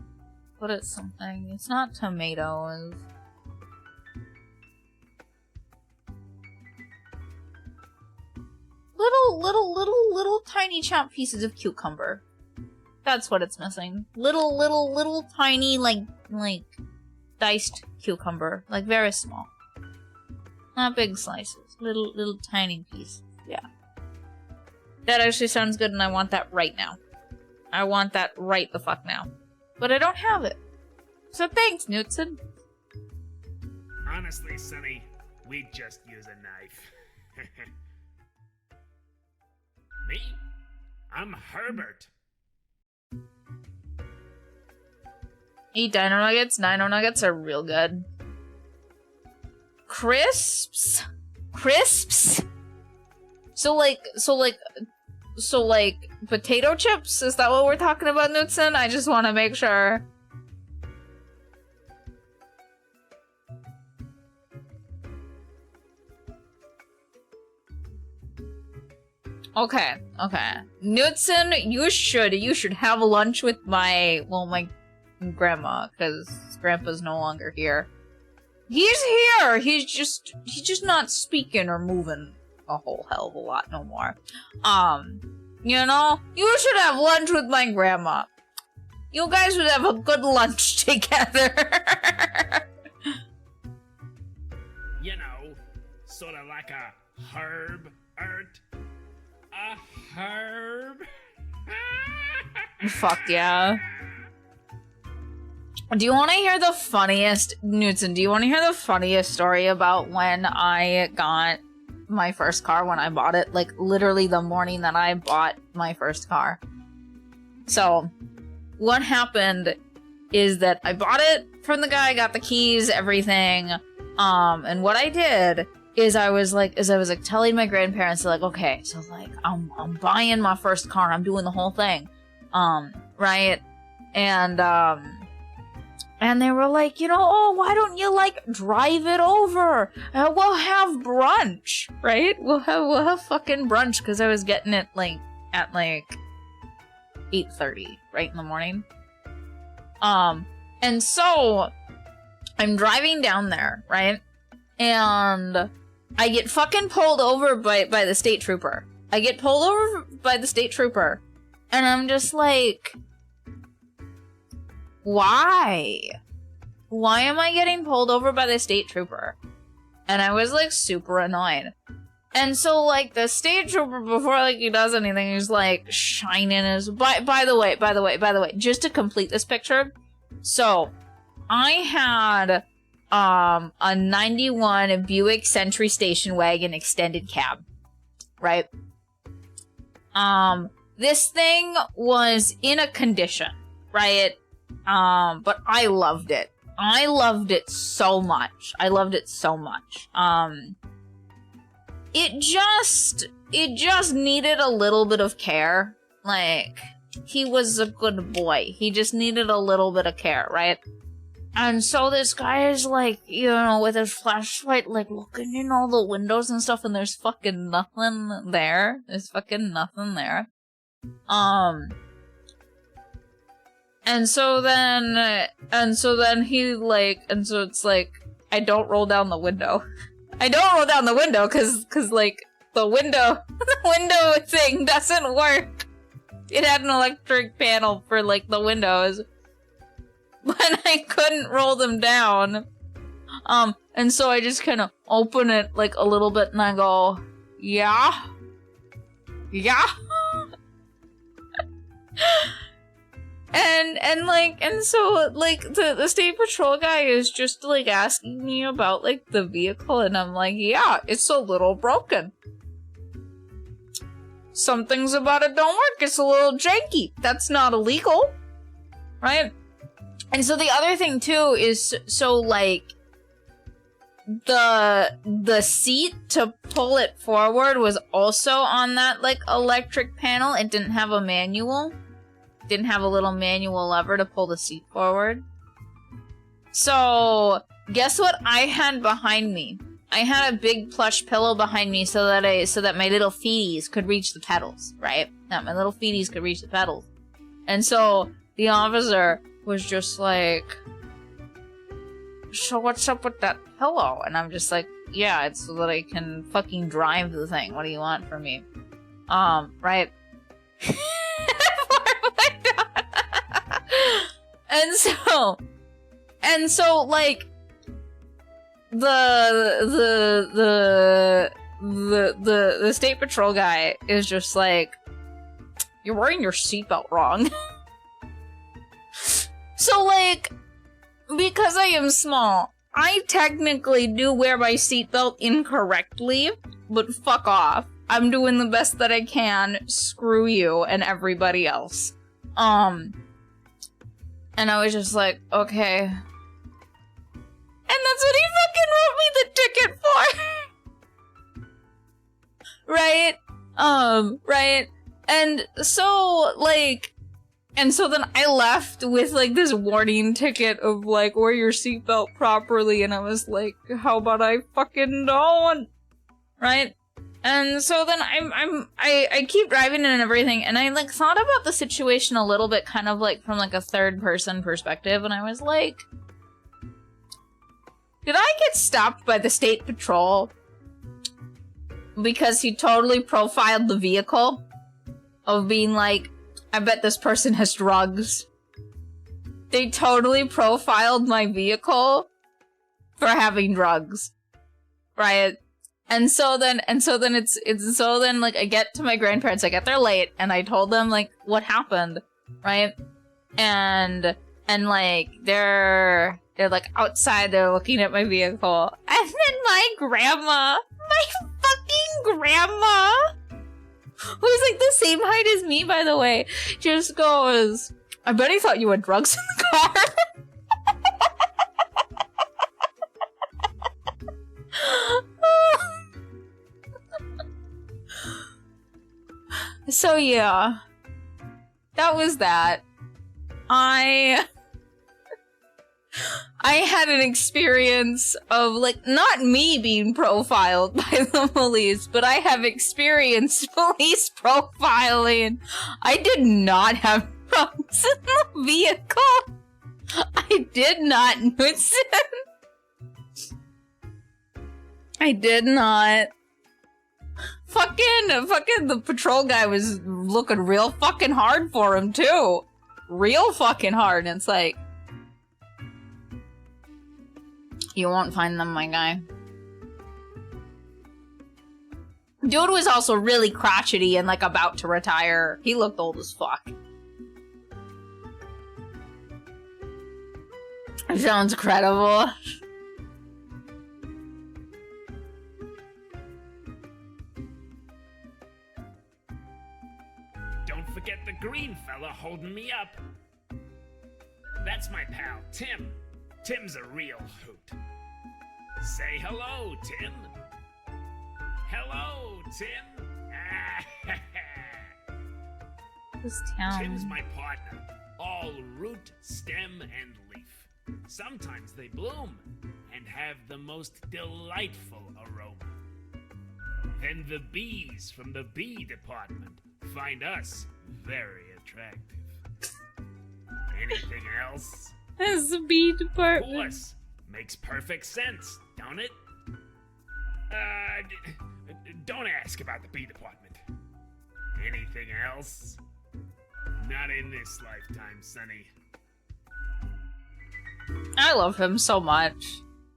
But it's something. It's not tomatoes. Little tiny chopped pieces of cucumber. That's what it's missing. Little tiny like diced cucumber. Like very small. Not big slices. Little tiny pieces. Yeah. That actually sounds good, and I want that right now. I want that right the fuck now. But I don't have it. So thanks, Knudsen. Honestly, Sonny, we'd just use a knife. Me? I'm Herbert. Eat dino nuggets. Dino nuggets are real good. Crisps? Crisps? So like potato chips? Is that what we're talking about, Knutson? I just want to make sure. Okay. Knutson, you should have lunch with my grandma, because grandpa's no longer here. He's here! He's just not speaking or moving a whole hell of a lot no more. You know, you should have lunch with my grandma. You guys would have a good lunch together. You know, sort of like a herb-ert. A herb? Fuck yeah. Do you want to hear the funniest, Knutson, do you want to hear the funniest story about when I got my first car, when I bought it? Like, literally the morning that I bought my first car. So, what happened is that I bought it from the guy, got the keys, everything, and what I did is I was telling my grandparents, like, okay, so, like, I'm buying my first car, I'm doing the whole thing, right? And they were like, you know, oh, why don't you, like, drive it over? We'll have brunch, right? We'll have fucking brunch, because I was getting it, like, at, like, 8:30, right in the morning. And so, I'm driving down there, right? And I get fucking pulled over by the state trooper. I get pulled over by the state trooper. And I'm just like, why? Why am I getting pulled over by the state trooper? And I was, like, super annoyed. And so, like, the state trooper, before, like, he does anything, he's, like, shining his... By the way, just to complete this picture, so, I had, a 91 Buick Century station wagon extended cab, right? This thing was in a condition, right? But I loved it. I loved it so much. It just needed a little bit of care. Like, he was a good boy. He just needed a little bit of care, right? And so this guy is, like, you know, with his flashlight, like, looking in all the windows and stuff, and there's fucking nothing there. And so it's like, I don't roll down the window. Cause like, the window thing doesn't work. It had an electric panel for, like, the windows. But I couldn't roll them down. And so I just kind of open it, like, a little bit, and I go, yeah? And so the state patrol guy is just, like, asking me about, like, the vehicle, and I'm like, yeah, it's a little broken. Some things about it don't work. It's a little janky. That's not illegal, right? And so the other thing too is, so, like, the seat to pull it forward was also on that, like, electric panel. It didn't have a manual. Didn't have a little manual lever to pull the seat forward. So, guess what I had behind me? I had a big plush pillow behind me so that my little feeties could reach the pedals, right? That my little feeties could reach the pedals. And so the officer was just like, so what's up with that pillow? And I'm just like, yeah, it's so that I can fucking drive the thing. What do you want from me? Right? And so, like, the state patrol guy is just like, you're wearing your seatbelt wrong. So, like, because I am small, I technically do wear my seatbelt incorrectly, but fuck off. I'm doing the best that I can. Screw you and everybody else. And I was just like, okay. And that's what he fucking wrote me the ticket for. Right? Right? And so, like, and so then I left with, like, this warning ticket of, like, wear your seatbelt properly, and I was like, how about I fucking don't? Right? And so then I keep driving and everything, and I, like, thought about the situation a little bit kind of, like, from, like, a third-person perspective, and I was like, did I get stopped by the state patrol because he totally profiled the vehicle of being like, I bet this person has drugs. They totally profiled my vehicle for having drugs. Right? And so then like I get to my grandparents, I get there late, and I told them like what happened, right? And like they're like outside, they're looking at my vehicle. And then my fucking grandma, who's like the same height as me, by the way, just goes, I bet he thought you had drugs in the car. So yeah, that was that. I had an experience of, like, not me being profiled by the police, but I have experienced police profiling. I did not have drugs in the vehicle. I did not listen. I did not. Fucking the patrol guy was looking real fucking hard for him, too. Real fucking hard. And it's like, you won't find them, my guy. Dude was also really crotchety and, like, about to retire. He looked old as fuck. Sounds credible. Don't forget the green fella holding me up. That's my pal, Tim. Tim's a real hoot. Say hello, Tim. Hello, Tim. This town. Tim's my partner. All root, stem, and leaf. Sometimes they bloom and have the most delightful aroma. Then the bees from the bee department find us very attractive. Anything else? That's the bee Of department. course. Makes perfect sense, don't it? Don't ask about the bee department. Anything else? Not in this lifetime, Sonny. I love him so much.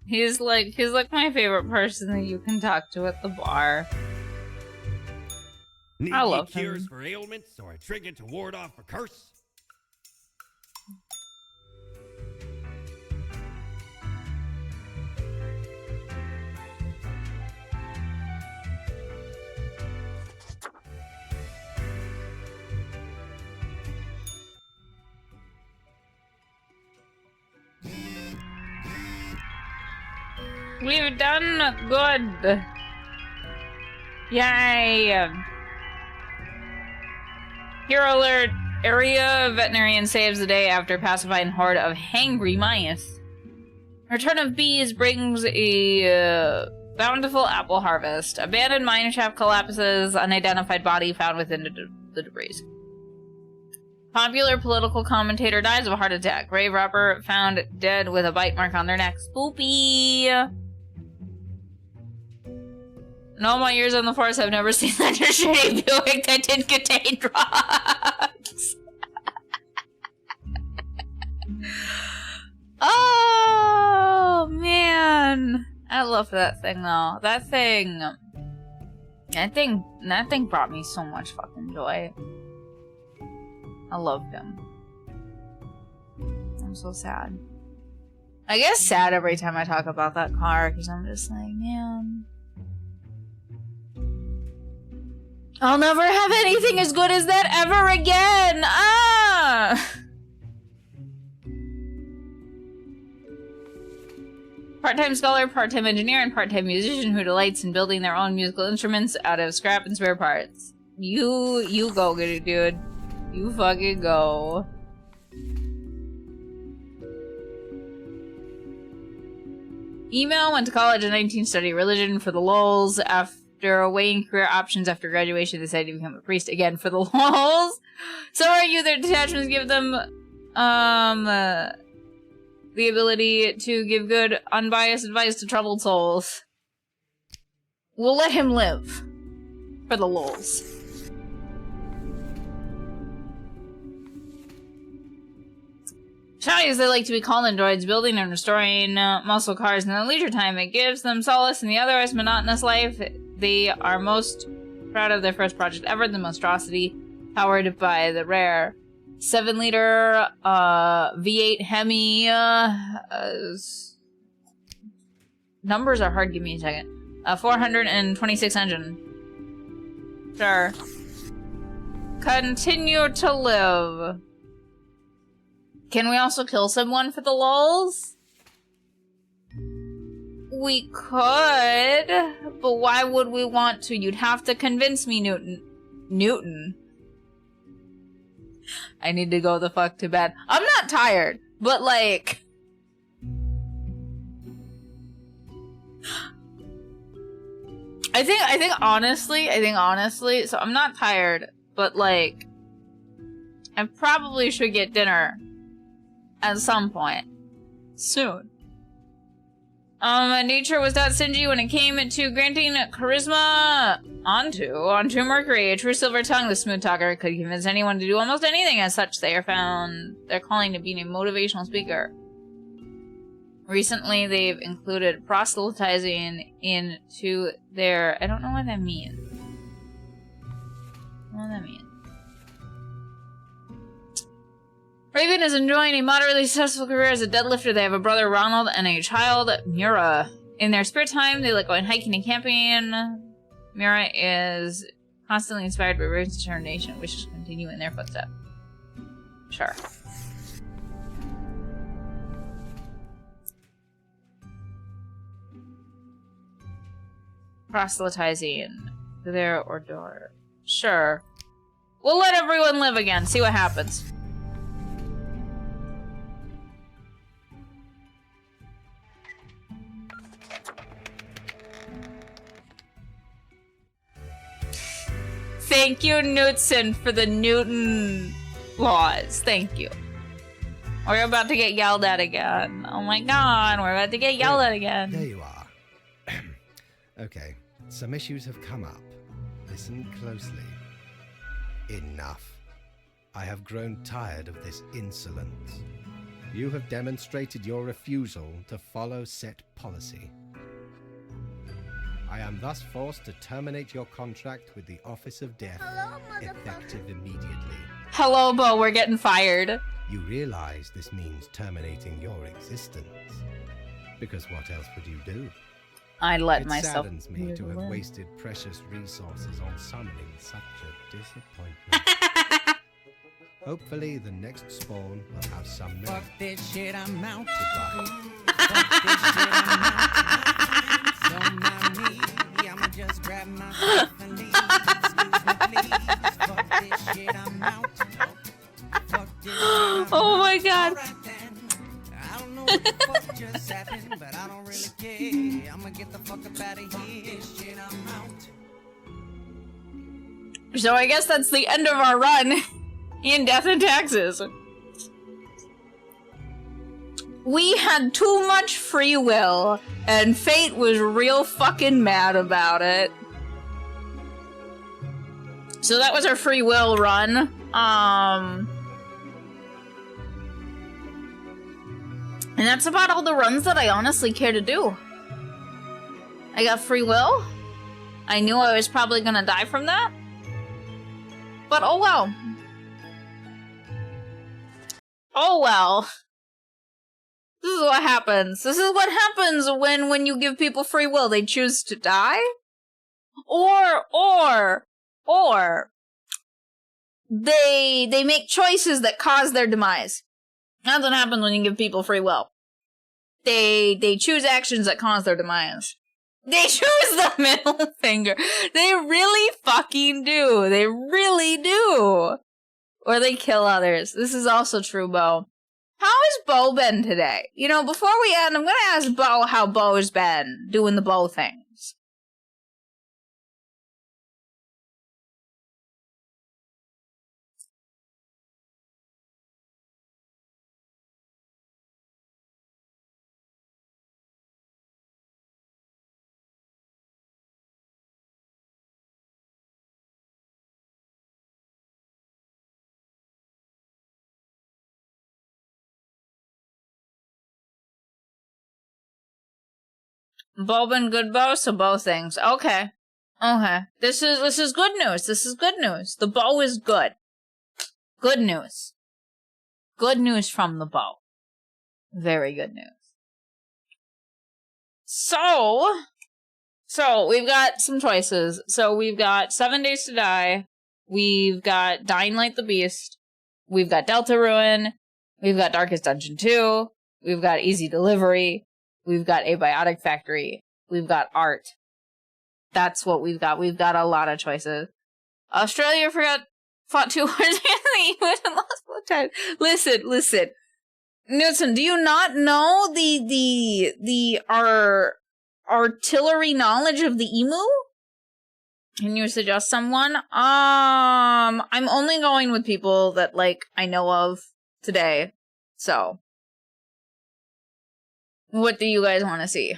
He's like my favorite person that you can talk to at the bar. Need I ye love cures him. for ailments or a trinket to ward off a curse? We've done good. Yay. Hero alert. Area veterinarian saves the day after pacifying horde of hangry mice. Return of bees brings a bountiful apple harvest. Abandoned mine shaft collapses. Unidentified body found within the debris. Popular political commentator dies of a heart attack. Grave robber found dead with a bite mark on their neck. Spoopy. In all my years on the force, I've never seen such a shitty Buick that didn't contain drugs. Oh, man. I love that thing, though. That thing brought me so much fucking joy. I loved him. I'm so sad. I get sad every time I talk about that car, because I'm just like, man. I'll never have anything as good as that ever again! Ah! Part-time scholar, part-time engineer, and part-time musician who delights in building their own musical instruments out of scrap and spare parts. You go get it, dude. You fucking go. Email went to college in 19 study religion for the lulz. After weighing career options after graduation, they decided to become a priest again for the lulz. So are you? Their detachments give them the ability to give good, unbiased advice to troubled souls. We'll let him live for the lulz. Chinese, they like to be called androids, building and restoring muscle cars in their leisure time. It gives them solace in the otherwise monotonous life. They are most proud of their first project ever, the Monstrosity, powered by the rare 7-liter V8 Hemi. Numbers are hard, give me a second. 426 engine. Sure. Continue to live. Can we also kill someone for the lulz? We could, but why would we want to? You'd have to convince me, Newton. Newton? I need to go the fuck to bed. I'm not tired, but like... I think honestly, so I'm not tired, but like... I probably should get dinner at some point. Soon. Nature was not stingy when it came to granting charisma onto Mercury. A true silver tongue, the smooth talker could convince anyone to do almost anything. As such, they are found they're calling to being a motivational speaker. Recently, they've included proselytizing into their... I don't know what that means. What does that mean? Raven is enjoying a moderately successful career as a deadlifter. They have a brother, Ronald, and a child, Mira. In their spare time, they like going hiking and camping. Mira is constantly inspired by Raven's determination and wishes to continue in their footsteps. Sure. Proselytizing. There or door. Sure. We'll let everyone live again. See what happens. Thank you, Knudsen, for the Newton laws. Thank you. We're about to get yelled at again. Oh my god, we're about to get yelled at again. There you are. Okay, some issues have come up. Listen closely. Enough. I have grown tired of this insolence. You have demonstrated your refusal to follow set policy. I am thus forced to terminate your contract with the Office of Death, Hello, motherfucker. effective immediately. Hello, Bo, we're getting fired. You realize this means terminating your existence. Because what else would you do? I let It myself. saddens me to have wasted precious resources on summoning such a disappointment. Hopefully the next spawn will have some nerve. Fuck this shit, I'm out. Goodbye. Fuck this shit, I'm out. Don't mind me, I'ma just grab my stuff and leave. Excuse me, please. Fuck this shit, I'm out. Fuck this shit, I'm out. Oh my god. Alright then. I don't know what the fuck just happened, but I don't really care. I'ma get the fuck up out of here. This shit, I'm out. So I guess that's the end of our run in Death and Taxes. We had too much free will, and Fate was real fucking mad about it. So that was our free will run. And that's about all the runs that I honestly care to do. I got free will. I knew I was probably gonna die from that. But oh well. Oh well. This is what happens. This is what happens when you give people free will. They choose to die, or they make choices that cause their demise. That's what happens when you give people free will. They choose actions that cause their demise. They choose the middle finger. They really fucking do. They really do. Or they kill others. This is also true, Bo. How has Bo been today? You know, before we end, I'm gonna ask Bo how Bo's been doing the Bo things. Bo been good, Bo? So Bo things. Okay. Okay. This is good news. This is good news. The Bo is good. Good news. Good news from the Bo. Very good news. So we've got some choices. So we've got 7 Days to Die. We've got Dying Light the Beast. We've got Deltarune. We've got Darkest Dungeon 2. We've got Easy Delivery. We've got Abiotic Factory. We've got Art. That's what we've got. We've got a lot of choices. Australia fought 2 wars and lost 4 times. Listen. Newton, do you not know our artillery knowledge of the emu? Can you suggest someone? I'm only going with people that, like, I know of today. So, what do you guys want to see?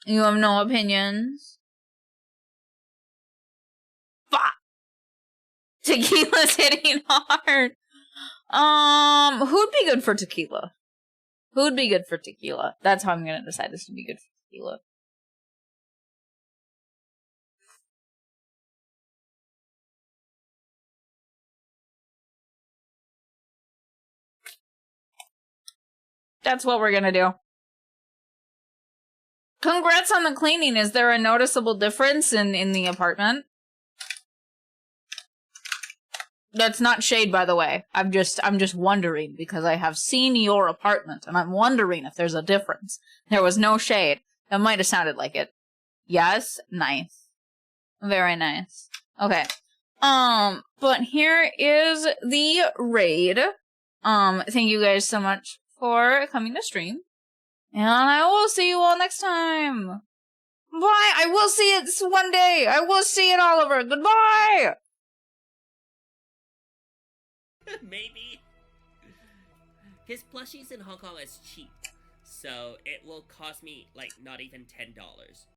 You have no opinions? Fuck! Tequila's hitting hard. Who'd be good for tequila? Who'd be good for tequila? That's how I'm gonna decide this would be good for tequila. That's what we're gonna do. Congrats on the cleaning. Is there a noticeable difference in the apartment? That's not shade, by the way. I'm just wondering because I have seen your apartment and I'm wondering if there's a difference. There was no shade. That might have sounded like it. Yes? Nice. Very nice. Okay. But here is the raid. Thank you guys so much for coming to stream. And I will see you all next time. Bye. I will see it one day. I will see it, Oliver. Goodbye. Maybe. His plushies in Hong Kong is cheap, so it will cost me, like, not even $10.